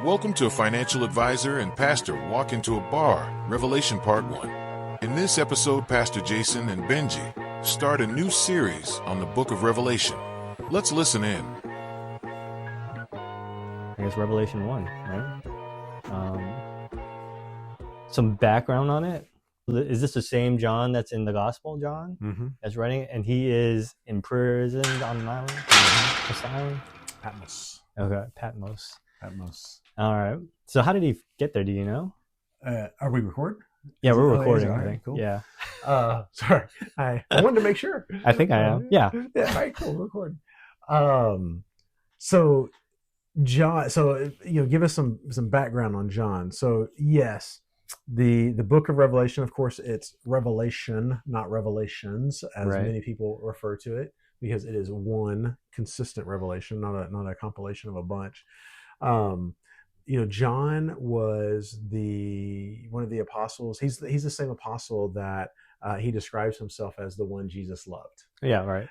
Welcome to Financial Advisor and Pastor Walk into a Bar, Revelation Part 1. In this episode, Pastor Jason and Benjie start a new series on the book of Revelation. Let's listen in. I guess Revelation 1, right? Some background on it. Is this the same John that's in the Gospel, John? Mm-hmm. That's writing it? And he is imprisoned on an island? This island? Patmos. Okay, Patmos. All right. So how did he get there? Do you know? Are we recording? Yeah, we're recording. All I right, think. cool. Yeah. Sorry, I wanted to make sure. I think I am. Yeah. Yeah. All right. Cool. Recording. So John. So give us some background on John. So yes, the book of Revelation. Of course, it's Revelation, not Revelations, as Right. many people refer to it, because it is one consistent revelation, not a compilation of a bunch. John was one of the apostles. He's the same apostle that he describes himself as the one Jesus loved. Yeah, right.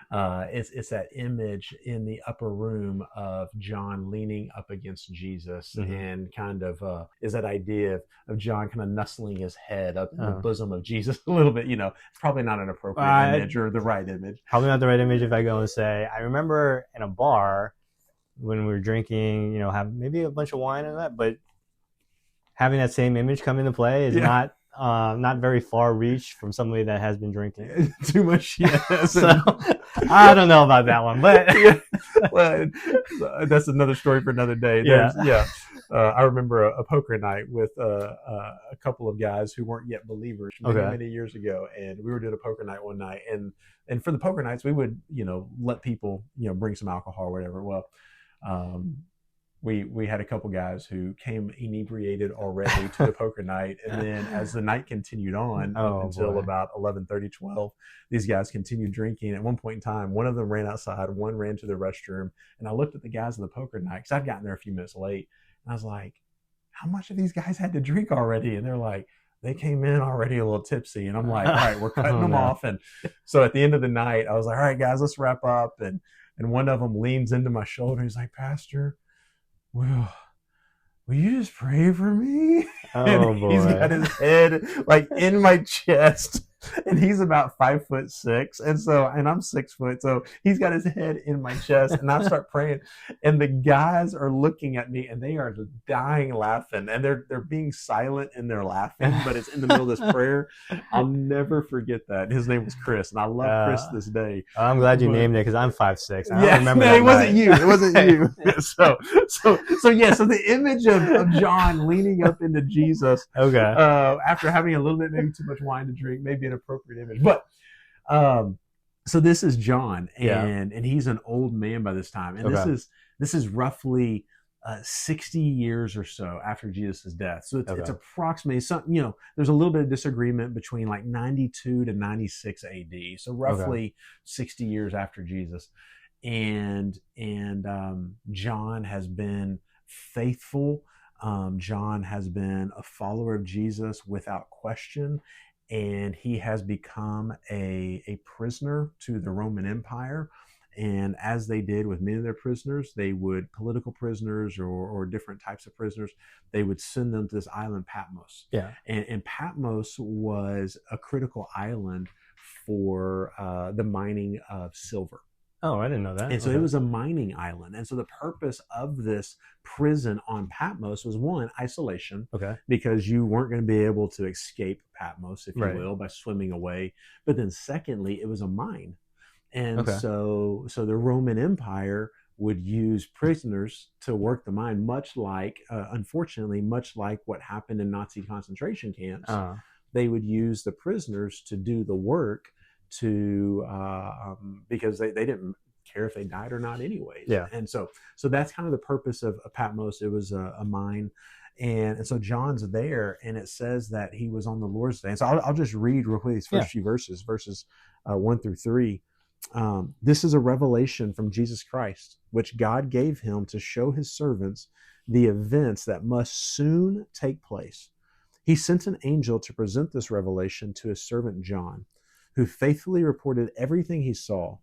It's that image in the upper room of John leaning up against Jesus, Mm-hmm. and kind of is that idea of John kind of nestling his head up in the bosom of Jesus a little bit. It's probably not an appropriate image or the right image. Probably not the right image if I go and say, I remember in a bar when we were drinking, have maybe a bunch of wine and that, but having that same image come into play is not very far reach from somebody that has been drinking too much. Yes. So I don't know about that one, but well, that's another story for another day. I remember a poker night with a couple of guys who weren't yet believers many years ago, and we were doing a poker night one night, and for the poker nights we would let people bring some alcohol or whatever. Well, we had a couple guys who came inebriated already to the poker night, and then as the night continued on until about 11:30, 12, these guys continued drinking. At one point in time, one of them ran outside, one ran to the restroom, and I looked at the guys in the poker night because I'd gotten there a few minutes late, and I was like, how much of these guys had to drink already? And they're like, they came in already a little tipsy. And I'm like, all right, we're cutting them off. And so at the end of the night, I was like, all right, guys, let's wrap up. And one of them leans into my shoulder. He's like, Pastor, will you just pray for me? Oh, boy. He's got his head like in my chest, and he's about 5'6", and I'm 6 foot, so he's got his head in my chest, and I start praying, and the guys are looking at me, and they are just dying laughing, and they're being silent in their laughing, but it's in the middle of this prayer. I'll never forget that. His name was Chris, and I love Chris to this day. I'm glad you named it because I'm 5'6". I don't remember no, that it wasn't you. It wasn't you. Yeah. So the image of John leaning up into Jesus, after having a little bit, maybe too much wine to drink, maybe an appropriate image. But so this is John, and he's an old man by this time, and this is roughly 60 years or so after Jesus' death. So it's approximately something. There's a little bit of disagreement between like 92 to 96 AD. So roughly 60 years after Jesus, and John has been faithful. John has been a follower of Jesus without question, and he has become a prisoner to the Roman Empire. And as they did with many of their prisoners, they would, political prisoners or different types of prisoners, they would send them to this island, Patmos. Yeah. And Patmos was a critical island for the mining of silver. Oh, I didn't know that. And so it was a mining island. And so the purpose of this prison on Patmos was, one, isolation, because you weren't going to be able to escape Patmos, if you will, by swimming away. But then secondly, it was a mine. And so the Roman Empire would use prisoners to work the mine, much like, unfortunately, much like what happened in Nazi concentration camps. They would use the prisoners to do the work because they didn't care if they died or not anyways. Yeah. And so that's kind of the purpose of Patmos. It was a mine. And so John's there, and it says that he was on the Lord's Day. And so I'll just read real quick these first few verses 1 through 3. This is a revelation from Jesus Christ, which God gave him to show his servants the events that must soon take place. He sent an angel to present this revelation to his servant John, who faithfully reported everything he saw.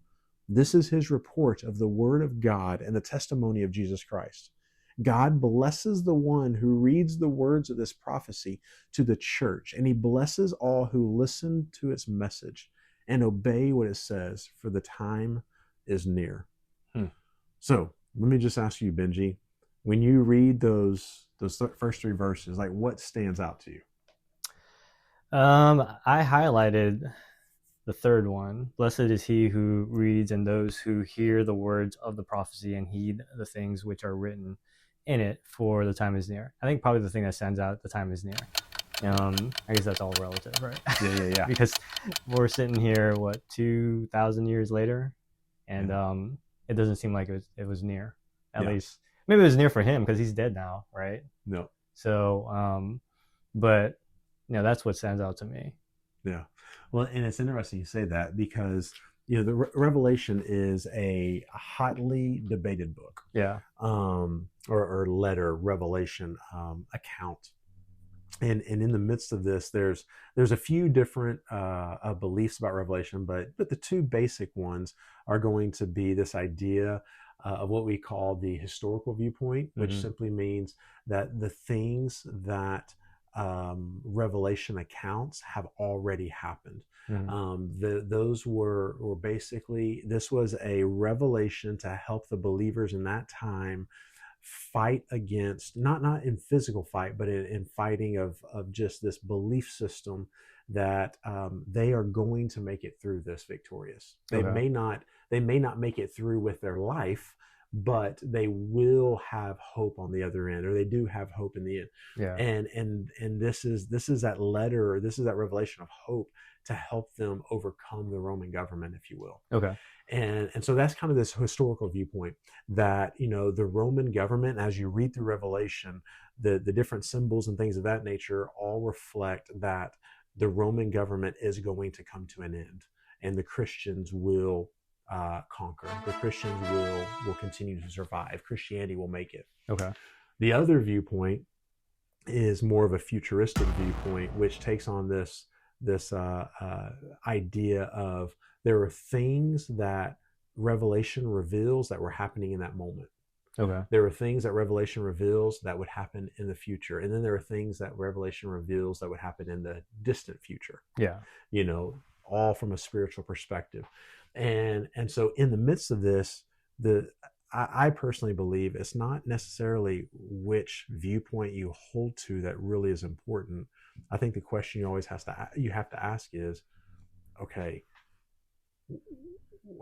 This is his report of the word of God and the testimony of Jesus Christ. God blesses the one who reads the words of this prophecy to the church, and he blesses all who listen to its message and obey what it says, for the time is near. So let me just ask you, Benjie, when you read those first three verses, like what stands out to you? I highlighted the third one. Blessed is he who reads and those who hear the words of the prophecy and heed the things which are written in it, for the time is near. I think probably the thing that stands out, the time is near. I guess that's all relative, right? Yeah. Because we're sitting here, 2,000 years later, and it doesn't seem like it was near. At least maybe it was near for him because he's dead now, right? No. So, but that's what stands out to me. Yeah. Well, and it's interesting you say that because the Revelation is a hotly debated book. Yeah. Or letter, Revelation account. And in the midst of this, there's a few different beliefs about Revelation, but the two basic ones are going to be this idea of what we call the historical viewpoint, which simply means that the things that Revelation accounts have already happened. Those were basically, this was a revelation to help the believers in that time fight against, not in physical fight, but in fighting of just this belief system that they are going to make it through this victorious. They may not make it through with their life, but they will have hope on the other end, or they do have hope in the end. Yeah. And this is that letter, this is that revelation of hope to help them overcome the Roman government, if you will. Okay. And so that's kind of this historical viewpoint that, the Roman government, as you read through Revelation, the different symbols and things of that nature all reflect that the Roman government is going to come to an end, and the Christians will conquer. The Christians will continue to survive. Christianity will make it. Okay. The other viewpoint is more of a futuristic viewpoint, which takes on this idea of there are things that Revelation reveals that were happening in that moment. Okay. There are things that Revelation reveals that would happen in the future, and then there are things that Revelation reveals that would happen in the distant future. Yeah. All from a spiritual perspective. And so in the midst of this, I personally believe it's not necessarily which viewpoint you hold to that really is important. I think the question you have to ask is, okay,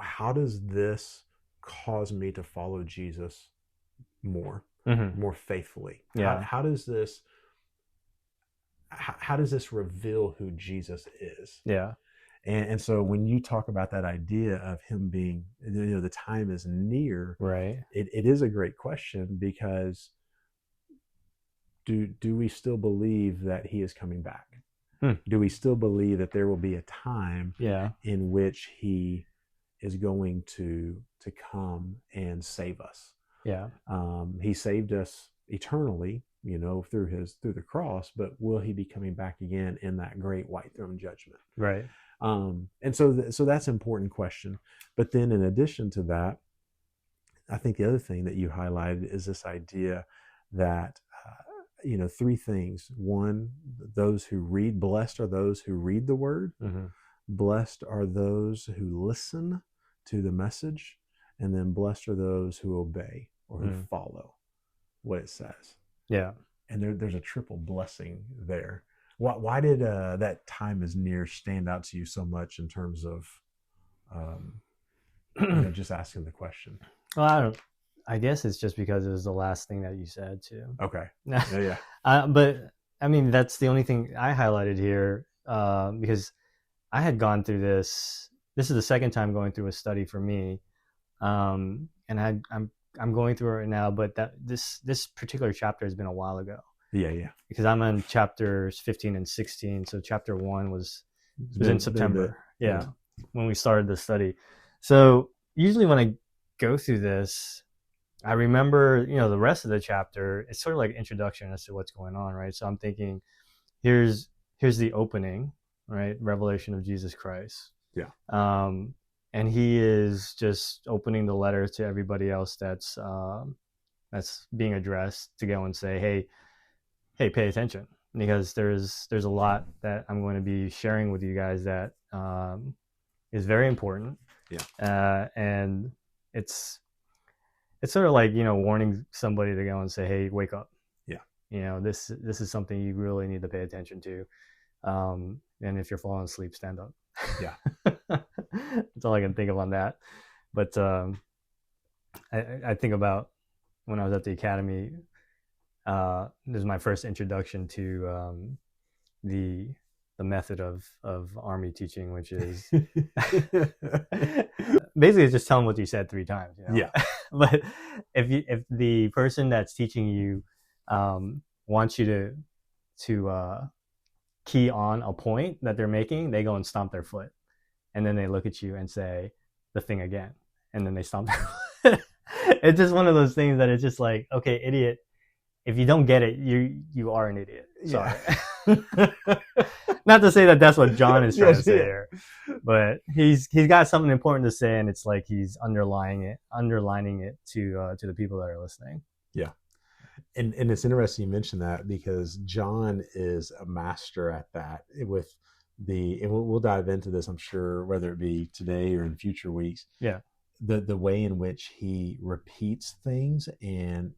how does this cause me to follow Jesus more faithfully? Yeah. How does this reveal who Jesus is? Yeah. And so when you talk about that idea of him being, the time is near, right? It is a great question, because do we still believe that he is coming back? Do we still believe that there will be a time in which he is going to come and save us? Yeah. He saved us eternally, through the cross, but will he be coming back again in that great white throne judgment? Right. And so that's an important question. But then in addition to that, I think the other thing that you highlighted is this idea that, three things. One, blessed are those who read the word. Blessed are those who listen to the message. And then blessed are those who obey or who follow what it says. Yeah. And there's a triple blessing there. Why did that time is near stand out to you so much in terms of just asking the question? Well, I guess it's just because it was the last thing that you said too. Okay. Yeah. But I mean, that's the only thing I highlighted here, because I had gone through this. This is the second time going through a study for me, and I'm going through it right now. But this particular chapter has been a while ago. Yeah. Because I'm on chapters 15 and 16. So chapter 1 was in September. When we started the study. So usually when I go through this, I remember, the rest of the chapter. It's sort of like an introduction as to what's going on, right? So I'm thinking, here's the opening, right? Revelation of Jesus Christ. Yeah. And he is just opening the letter to everybody else that's that's being addressed to go and say, hey, pay attention, because there's a lot that I'm going to be sharing with you guys that is very important. Yeah. And it's sort of like, warning somebody to go and say, hey, wake up. Yeah. This is something you really need to pay attention to. And if you're falling asleep, stand up. Yeah. That's all I can think of on that. But I think about when I was at the academy, this was my first introduction to the method of army teaching, which is basically it's just tell them what you said 3 times. Yeah. But if the person that's teaching you wants you to key on a point that they're making, they go and stomp their foot, and then they look at you and say the thing again, and then they stomp their foot. It's just one of those things that it's just like, okay, idiot, if you don't get it, you are an idiot. Sorry. Yeah. Not to say that that's what John is trying to say here, but he's got something important to say, and it's like he's underlining it to the people that are listening. Yeah. And it's interesting you mention that, because John is a master at that with and we'll dive into this, I'm sure, whether it be today or in future weeks. Yeah. The way in which he repeats things and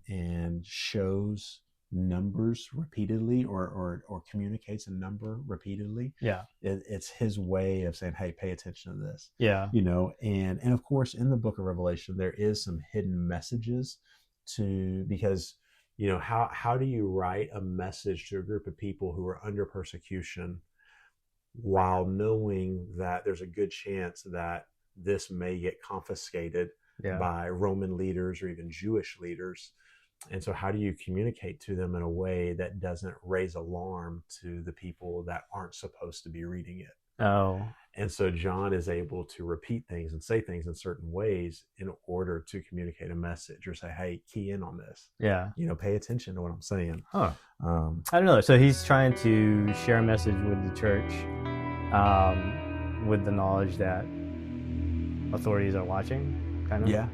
shows numbers repeatedly or communicates a number repeatedly. Yeah. It's his way of saying, hey, pay attention to this. Yeah. And of course, in the book of Revelation, there is some hidden messages because how do you write a message to a group of people who are under persecution while knowing that there's a good chance that this may get confiscated by Roman leaders or even Jewish leaders? And so how do you communicate to them in a way that doesn't raise alarm to the people that aren't supposed to be reading it? Oh. And so John is able to repeat things and say things in certain ways in order to communicate a message or say, hey, key in on this. Yeah. Pay attention to what I'm saying. Huh. I don't know. So he's trying to share a message with the church with the knowledge that authorities are watching, kind of. Yeah.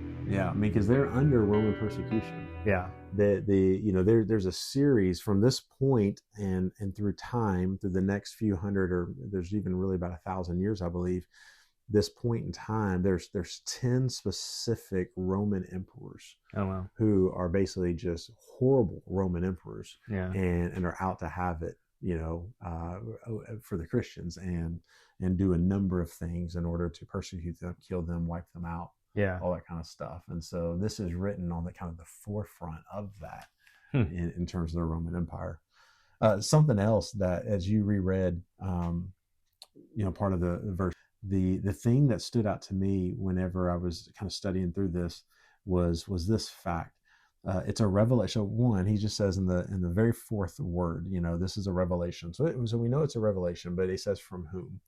I mean, because they're under Roman persecution. Yeah. There's a series from this point and through time, through the next few hundred, or there's even really about 1,000 years, I believe. This point in time, there's 10 specific Roman emperors. Oh, wow. Who are basically just horrible Roman emperors. Yeah. And are out to have it, for the Christians and do a number of things in order to persecute them, kill them, wipe them out. Yeah. All that kind of stuff. And so this is written on the kind of the forefront of that in terms of the Roman Empire. Something else that, as you reread, part of the verse, the thing that stood out to me whenever I was kind of studying through this was this fact. It's a revelation. One, he just says in the very fourth word, this is a revelation. So we know it's a revelation, but he says from whom?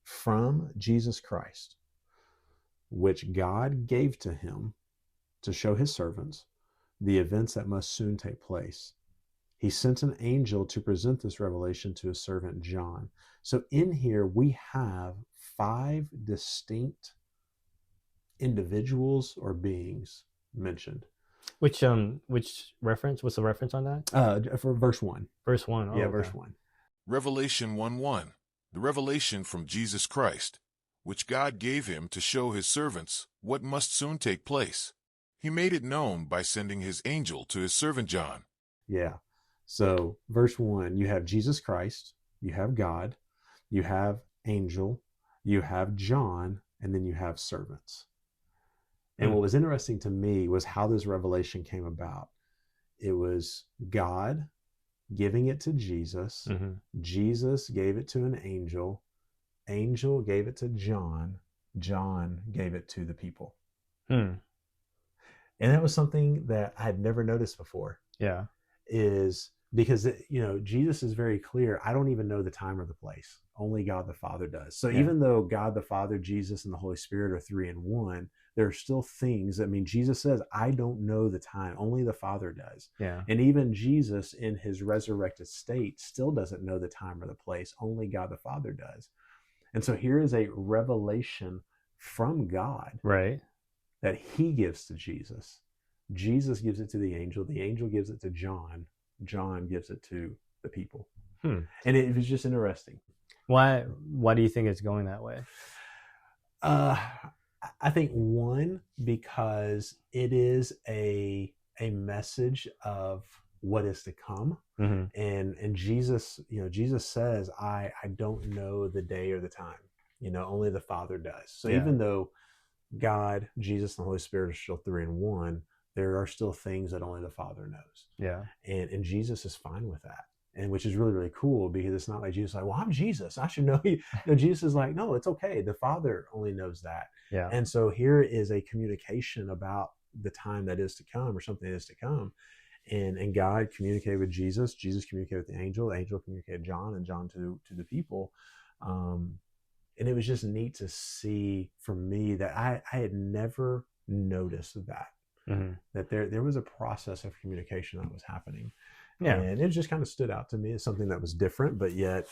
From Jesus Christ, which God gave to him to show his servants the events that must soon take place. He sent an angel to present this revelation to his servant John. So in here we have 5 distinct individuals or beings mentioned. Which reference? What's the reference on that? For verse 1. Verse 1. Oh, yeah, okay. Verse 1. Revelation 1:1, the revelation from Jesus Christ, which God gave him to show his servants what must soon take place. He made it known by sending his angel to his servant John. Yeah. So verse 1, you have Jesus Christ, you have God, you have angel, you have John, and then you have servants. And what was interesting to me was how this revelation came about. It was God giving it to Jesus. Mm-hmm. Jesus gave it to an angel. Angel gave it to John. John gave it to the people. And that was something that I had never noticed before. Yeah. Is because, Jesus is very clear. I don't even know the time or the place. Only God the Father does. So even though God the Father, Jesus, and the Holy Spirit are 3 in 1, there are still things. I mean, Jesus says, I don't know the time. Only the Father does. Yeah. And even Jesus in his resurrected state still doesn't know the time or the place. Only God the Father does. And so here is a revelation from God. Right. That he gives to Jesus. Jesus gives it to the angel gives it to John gives it to the people. And it was just interesting. Why do you think it's going that way? I think one, because it is a message of what is to come. And Jesus, Jesus says, I don't know the day or the time, only the Father does. So even though God, Jesus, and the Holy Spirit are still three in one, there are still things that only the Father knows. Yeah. And Jesus is fine with that. And which is really, really cool, because it's not like Jesus is like, well, I'm Jesus, I should know you. Jesus is like, no, it's okay. The Father only knows that. Yeah. And so here is a communication about the time that is to come, or something that is to come. And God communicated with Jesus communicated with the angel communicated John, and John to the people. And it was just neat to see, for me, that I had never noticed that there was a process of communication that was happening. Yeah. And it just kind of stood out to me as something that was different, but yet,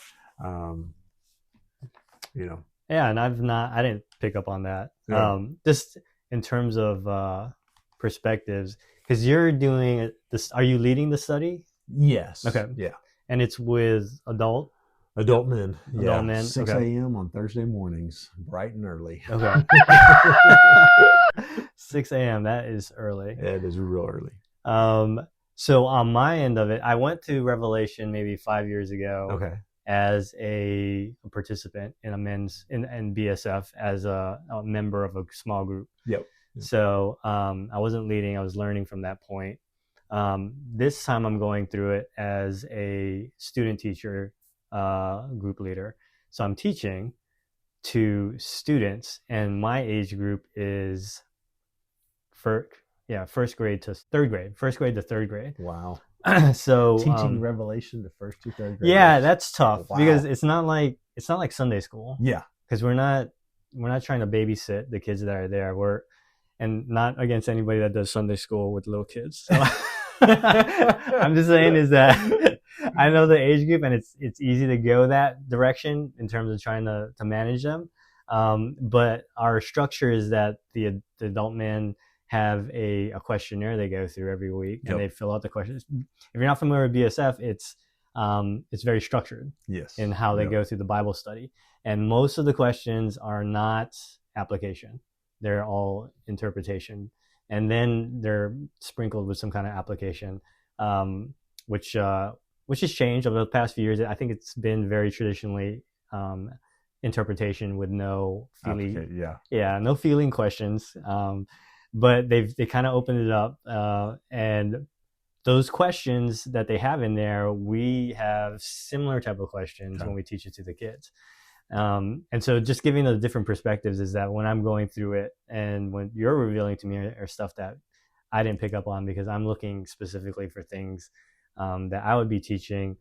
Yeah, and I didn't pick up on that. Yeah. Just in terms of perspectives, because you're doing this. Are you leading the study? Yes. Okay. Yeah. And it's with adult men. Adult men. 6 a.m. on Thursday mornings, bright and early. Okay. 6 a.m. That is early. Yeah, it is real early. So on my end of it, I went to Revelation maybe 5 years ago. Okay. As a participant in in BSF, as a member of a small group. Yep. So I wasn't leading, I was learning from that point. This time I'm going through it as a student teacher, group leader. So I'm teaching to students, and my age group is first grade to third grade. Wow. So teaching Revelation to first to third grade. Yeah, that's tough. Wow. Because it's not like Sunday school. Yeah. Because we're not trying to babysit the kids that are there. And not against anybody that does Sunday school with little kids. So I'm just saying is that I know the age group, and it's easy to go that direction in terms of trying to manage them. But our structure is that the adult men have a questionnaire they go through every week, and they fill out the questions. If you're not familiar with BSF, it's very structured. Yes. In how they go through the Bible study. And most of the questions are not application. They're all interpretation. And then they're sprinkled with some kind of application, which has changed over the past few years. I think it's been very traditionally interpretation with no feeling. No feeling questions. But they kind of opened it up, and those questions that they have in there, we have similar type of questions when we teach it to the kids. And so just giving the different perspectives is that when I'm going through it, and when you're revealing to me are stuff that I didn't pick up on, because I'm looking specifically for things that I would be teaching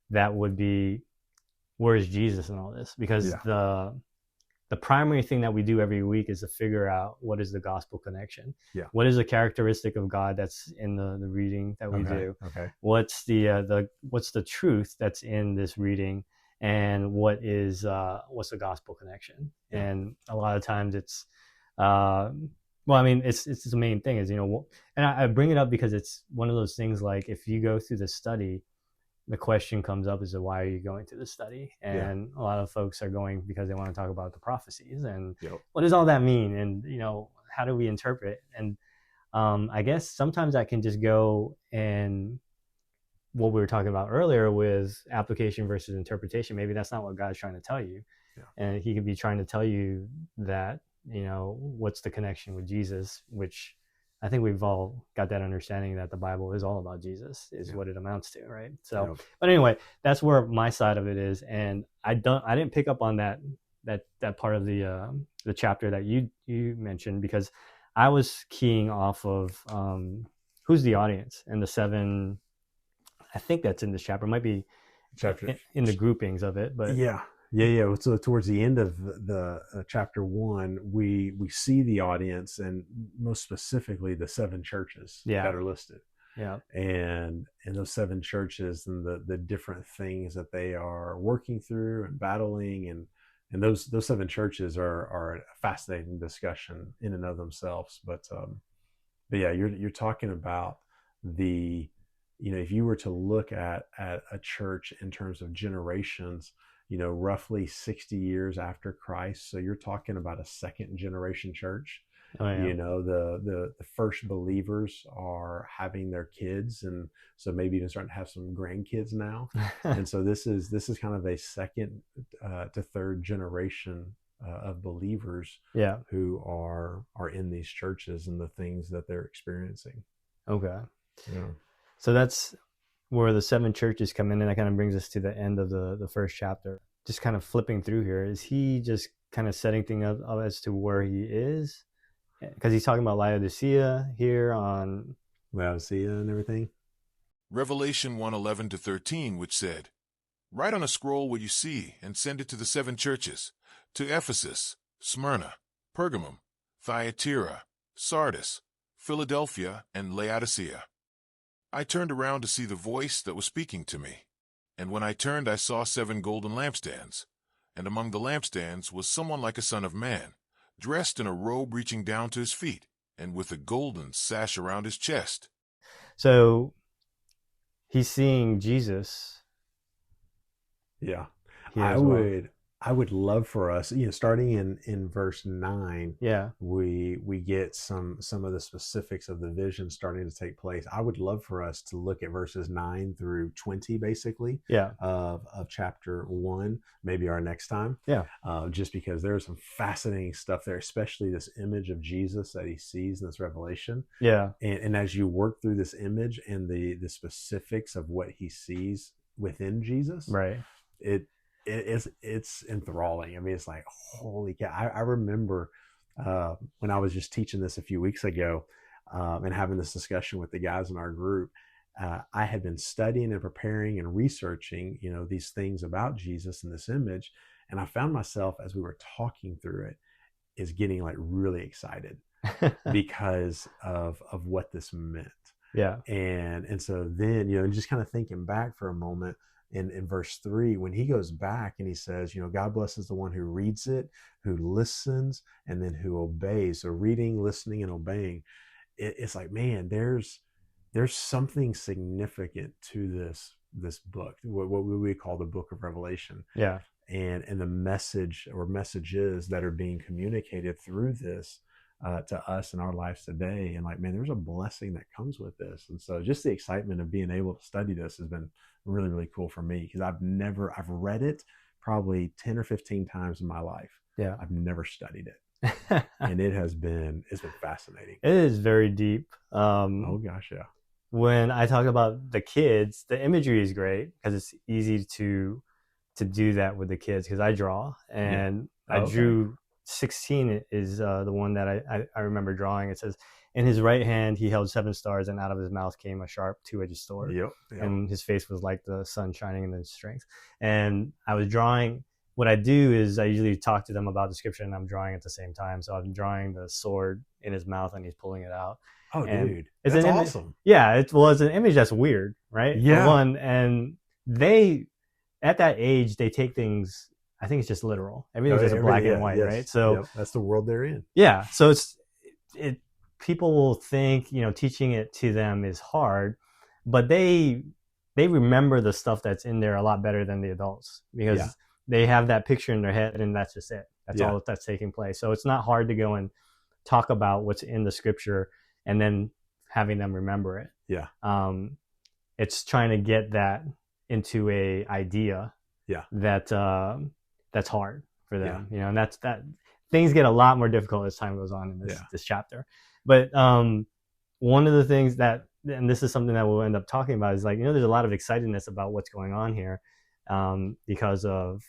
that would be, where's Jesus in all this? Because the primary thing that we do every week is to figure out what is the gospel connection. Yeah. What is the characteristic of God that's in the reading that we do? Okay. What's the truth that's in this reading, and what's the gospel connection? Yeah. And a lot of times it's it's the main thing is, and I bring it up because it's one of those things, like if you go through the study, the question comes up is, why are you going to the study? And a lot of folks are going because they want to talk about the prophecies and what does all that mean? And, how do we interpret? And I guess sometimes I can just go, and what we were talking about earlier with application versus interpretation, maybe that's not what God's trying to tell you. Yeah. And he could be trying to tell you that, what's the connection with Jesus, which I think we've all got that understanding that the Bible is all about Jesus, is what it amounts to, right? So, but anyway, that's where my side of it is, and I didn't pick up on that part of the chapter that you mentioned, because I was keying off of who's the audience and the 7. I think that's in this chapter. It might be chapter in the groupings of it, but yeah. So towards the end of the chapter 1, we see the audience, and most specifically the 7 churches that are listed. Yeah. And those 7 churches and the different things that they are working through and battling, and those 7 churches are a fascinating discussion in and of themselves. But But yeah, you're talking about the, if you were to look at a church in terms of generations, roughly 60 years after Christ. So you're talking about a second generation church. Oh yeah. The first believers are having their kids, and so maybe even starting to have some grandkids now. And so this is kind of a second to third generation of believers, Yeah. who are in these churches and the things that they're experiencing. Okay. Yeah. So that's where the 7 churches come in, and that kind of brings us to the end of the first chapter. Just kind of flipping through here, is he just kind of setting things up as to where he is? Because he's talking about Laodicea here on Laodicea and everything. Revelation 1:11-13, which said, "Write on a scroll what you see and send it to the 7 churches, to Ephesus, Smyrna, Pergamum, Thyatira, Sardis, Philadelphia, and Laodicea." I turned around to see the voice that was speaking to me. And when I turned, I saw 7 golden lampstands. And among the lampstands was someone like a son of man, dressed in a robe reaching down to his feet, and with a golden sash around his chest. So he's seeing Jesus. Yeah. Well. I would love for us, starting in verse 9, yeah, we get some of the specifics of the vision starting to take place. I would love for us to look at verses 9 through 20, basically, of chapter 1, maybe our next time. Yeah. Just because there's some fascinating stuff there, especially this image of Jesus that he sees in this revelation. Yeah. And as you work through this image and the specifics of what he sees within Jesus, right, it's enthralling. I mean, it's like, holy cow. I remember when I was just teaching this a few weeks ago, and having this discussion with the guys in our group. I had been studying and preparing and researching, these things about Jesus and this image. And I found myself, as we were talking through it, is getting like really excited because of what this meant. Yeah. And so then, just kind of thinking back for a moment, in verse 3, when he goes back and he says, God blesses the one who reads it, who listens, and then who obeys. So reading, listening, and obeying. It's like, man, there's something significant to this book, what we call the book of Revelation. Yeah. And the message or messages that are being communicated through this to us in our lives today. And like, man, there's a blessing that comes with this. And so just the excitement of being able to study this has been really, really cool for me, because I've read it probably 10 or 15 times in my life. Yeah. I've never studied it. And it's been fascinating. It is very deep. Oh gosh, yeah. When I talk about the kids, the imagery is great because it's easy to do that with the kids, because I draw, and I drew 16 is the one that I remember drawing. It says, in his right hand he held 7 stars, and out of his mouth came a sharp 2-edged sword. Yep. And his face was like the sun shining in his strength. And I was drawing. What I do is I usually talk to them about the scripture, and I'm drawing at the same time. So I'm drawing the sword in his mouth, and he's pulling it out. Oh, and dude, that's awesome. Yeah, it's an image that's weird, right? Yeah. For one, and they, at that age, they take things, I think it's just literal. Everything's just black and white, right? So that's the world they're in. Yeah. So people will think, teaching it to them is hard, but they remember the stuff that's in there a lot better than the adults, because they have that picture in their head, and that's just it. That's all that's taking place. So it's not hard to go and talk about what's in the scripture and then having them remember it. Yeah. It's trying to get that into a idea that that's hard for them, and that things get a lot more difficult as time goes on in this chapter. But one of the things that, and this is something that we'll end up talking about, is like, there's a lot of excitedness about what's going on here, because of,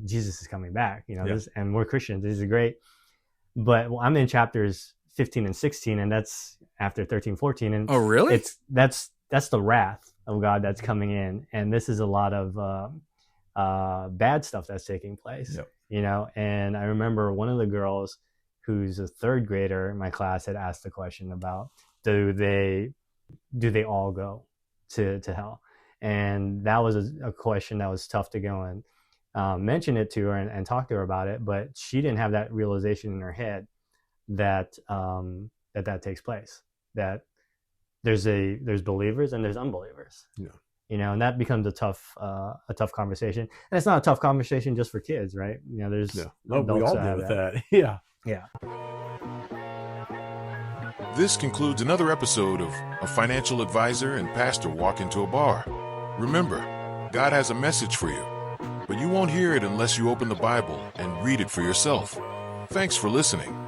Jesus is coming back, and we're Christians. This is great. But I'm in chapters 15 and 16, and that's after 13, 14. And oh, really? That's the wrath of God that's coming in. And this is a lot of bad stuff that's taking place, and I remember one of the girls who's a 3rd grader in my class had asked the question about, do they all go to hell? And that was a question that was tough to go and mention it to her and talk to her about it, but she didn't have that realization in her head that that takes place. that there's believers and there's unbelievers. Yeah. You know, and that becomes a tough conversation. And it's not a tough conversation just for kids, right? You know, there's we all deal with that. Yeah. Yeah. This concludes another episode of A Financial Advisor and Pastor Walk into a Bar. Remember, God has a message for you, but you won't hear it unless you open the Bible and read it for yourself. Thanks for listening.